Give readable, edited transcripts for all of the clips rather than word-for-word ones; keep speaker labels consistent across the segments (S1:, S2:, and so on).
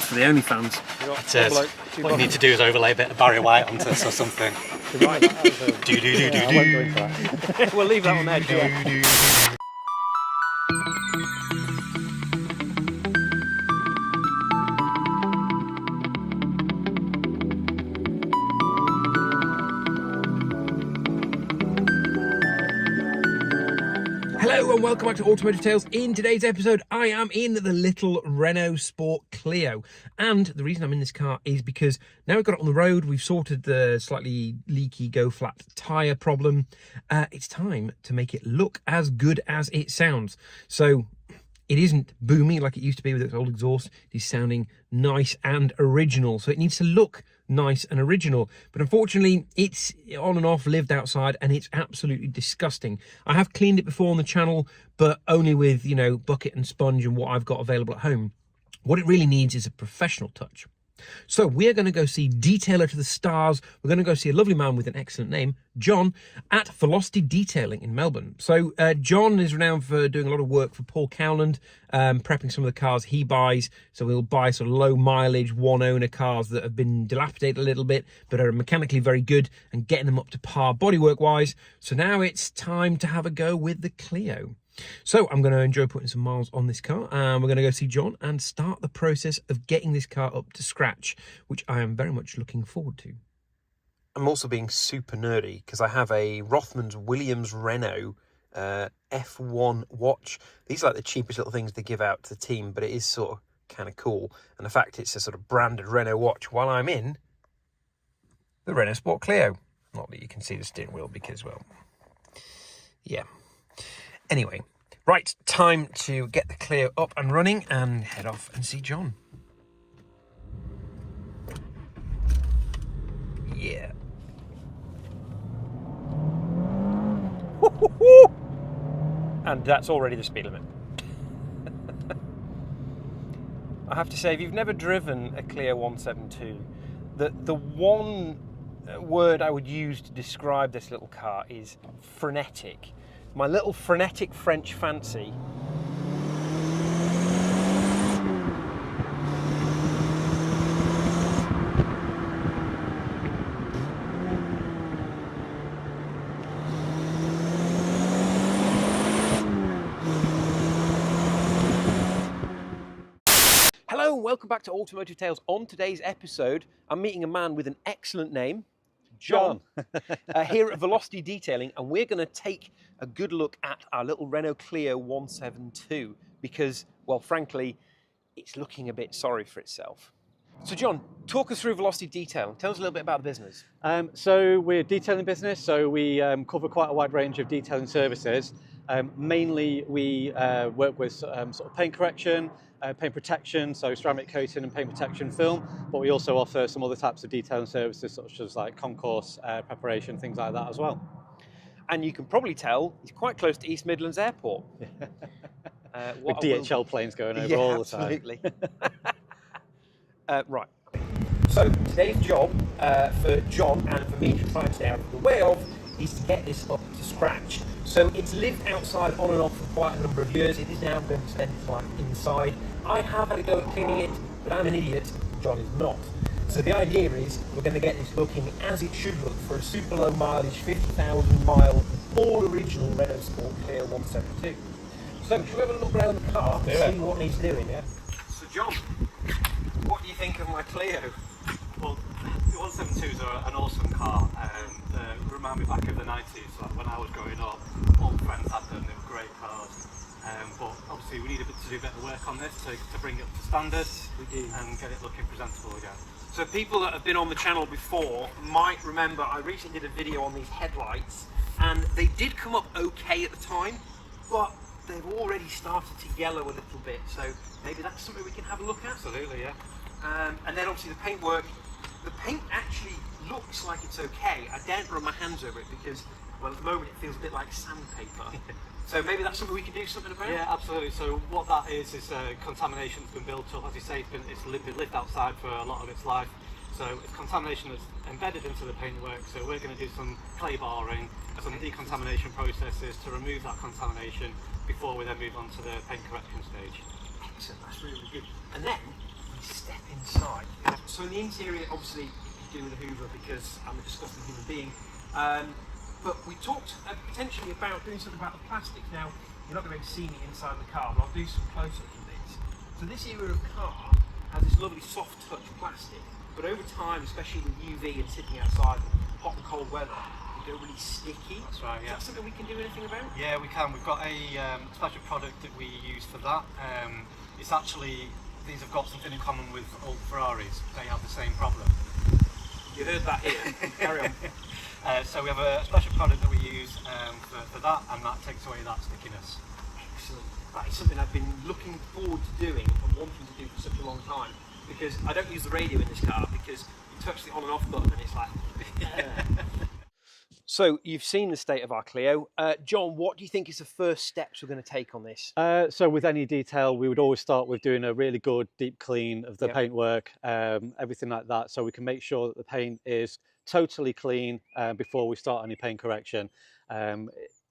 S1: for the OnlyFans.
S2: It is. What you need to do is overlay a bit of Barry White onto this or something.
S1: Right.
S3: We'll leave that one there, Joe.
S1: Hello and welcome back to Automotive Tales. In today's episode, I am in the little Renault Sport Clio. And the reason I'm in this car is because now we've got it on the road, we've sorted the slightly leaky go-flat tyre problem. It's time to make it look as good as it sounds. So it isn't boomy like it used to be with its old exhaust. It is sounding nice and original. So it needs to look nice and original, but unfortunately it's on and off, lived outside, and it's absolutely disgusting. I have cleaned it before on the channel, but only with, you know, bucket and sponge and what I've got available at home. What it really needs is a professional touch. So we're going to go see Detailer to the Stars. We're going to go see a lovely man with an excellent name, John, at Velocity Detailing in Melbourne. So John is renowned for doing a lot of work for Paul Cowland, prepping some of the cars he buys. So we'll buy sort of low mileage, one owner cars that have been dilapidated a little bit, but are mechanically very good and getting them up to par bodywork wise. So now it's time to have a go with the Clio. So I'm going to enjoy putting some miles on this car, and we're going to go see John and start the process of getting this car up to scratch, which I am very much looking forward to. I'm also being super nerdy because I have a Rothmans Williams Renault F1 watch. These are like the cheapest little things they give out to the team, but it is sort of kind of cool. And the fact it's a sort of branded Renault watch while I'm in the Renault Sport Clio. Not that you can see the steering wheel because, well, yeah. Anyway, right, time to get the Clio up and running and head off and see John. Yeah. And that's already the speed limit. I have to say, if you've never driven a Clio 172, the one word I would use to describe this little car is frenetic. My little frenetic French fancy. Hello and welcome back to Automotive Tales. On today's episode, I'm meeting a man with an excellent name, John, here at Velocity Detailing, and we're going to take a good look at our little Renault Clio 172 because, well, frankly, it's looking a bit sorry for itself. So, John, talk us through Velocity Detailing. Tell us a little bit about the business.
S3: So we're a detailing business, so we cover quite a wide range of detailing services. Mainly we work with sort of paint correction, paint protection, so ceramic coating and paint protection film, but we also offer some other types of detailing services such as like concourse preparation, things like that as well.
S1: And you can probably tell it's quite close to East Midlands Airport.
S3: With DHL planes going over all the time.
S1: Absolutely. Right. So today's job for John and for me to try and stay out of the way of is to get this up to scratch. So it's lived outside on and off for quite a number of years. It is now going to spend its life inside. I have had a go at cleaning it, but I'm an idiot. John is not. So the idea is we're going to get this looking as it should look for a super low mileage, 50,000 mile, all original Renault Sport Clio 172. So should we have a look around the car and see what needs doing, yeah? So John, what do you think of my Clio?
S2: Well, the 172s are an awesome car. Remind me back of the 90s, like when I was growing up, all friends had them, they were great cars. But obviously we need to do a bit of work on this to bring it up to standard and get it looking presentable again.
S1: So people that have been on the channel before might remember I recently did a video on these headlights, and they did come up okay at the time, but they've already started to yellow a little bit, so maybe that's something we can have a look at.
S2: Absolutely, yeah.
S1: And then obviously the paintwork, the paint actually looks like it's okay. I daren't run my hands over it because, well, at the moment it feels a bit like sandpaper. So maybe that's something we can do something about?
S2: Yeah, absolutely. So what that is contamination that's been built up. As you say, it's lived outside for a lot of its life. So it's contamination that's embedded into the paintwork. So we're going to do some clay barring, some decontamination processes to remove that contamination before we then move on to the paint correction stage.
S1: Excellent, that's really good. And then we step inside. So in the interior, obviously, you do with a Hoover because I'm a disgusting human being. But we talked potentially about doing something about the plastic. Now, you're not going to be able to see me inside the car, but I'll do some close-up of this. So this era of car has this lovely soft touch plastic, but over time, especially with UV and sitting outside in hot and cold weather, they go really sticky.
S2: That's right, yeah.
S1: Is that something we can do anything about?
S2: Yeah, we can. We've got a special product that we use for that. It's actually, these have got something in common with old Ferraris. They have the same problem.
S1: You heard that here. Carry on.
S2: So we have a special product that we use for that, and that takes away that stickiness.
S1: Excellent. That is something I've been looking forward to doing and wanting to do for such a long time, because I don't use the radio in this car because you touch the on and off button and it's like... So you've seen the state of our Clio. John, what do you think is the first steps we're going to take on this?
S3: So with any detail, we would always start with doing a really good deep clean of the paintwork, everything like that, so we can make sure that the paint is totally clean before we start any paint correction.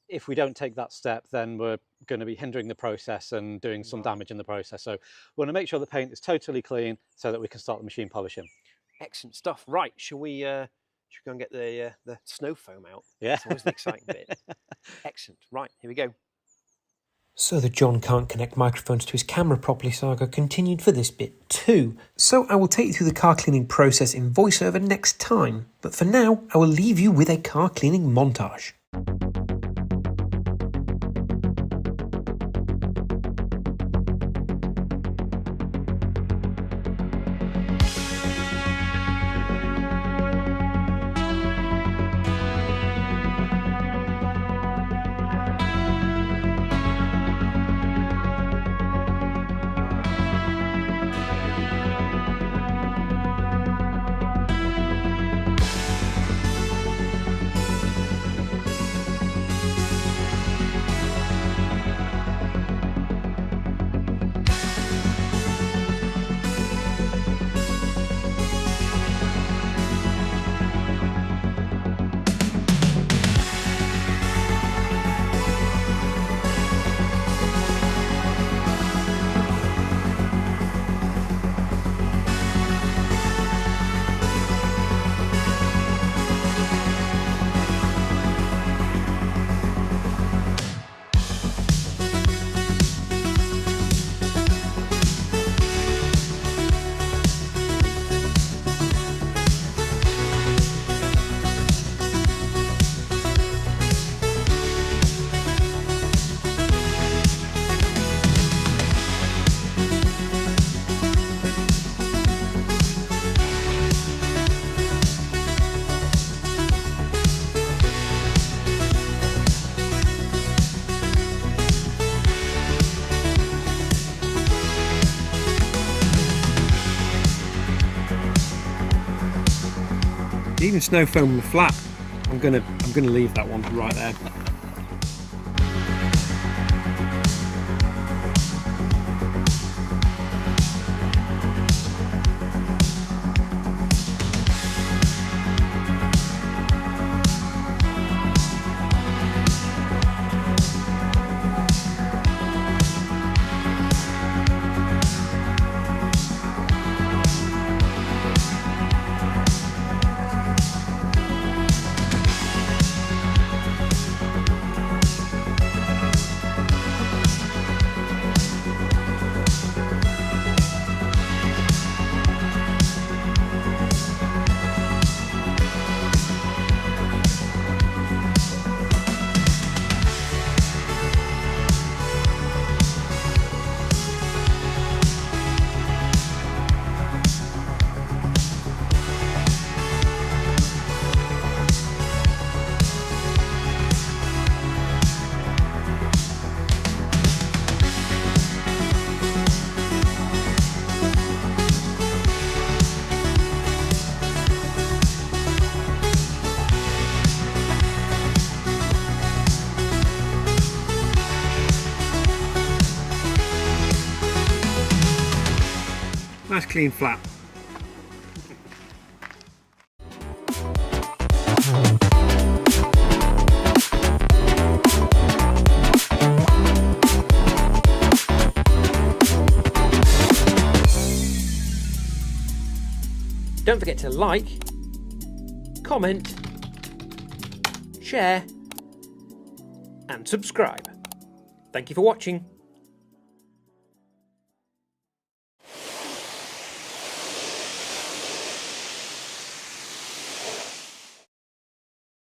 S3: If we don't take that step, then we're going to be hindering the process and doing some damage in the process. So we want to make sure the paint is totally clean so that we can start the machine polishing.
S1: Excellent stuff. Right, shall we go and get the snow foam out?
S3: Yeah.
S1: It's always the exciting bit. Excellent. Right, here we go. So that John can't connect microphones to his camera properly, Saga continued for this bit too. So I will take you through the car cleaning process in voiceover next time. But for now, I will leave you with a car cleaning montage. Even snow foam on the flat. I'm gonna leave that one right there. Nice clean flat. Don't forget to like, comment, share and subscribe. Thank you for watching.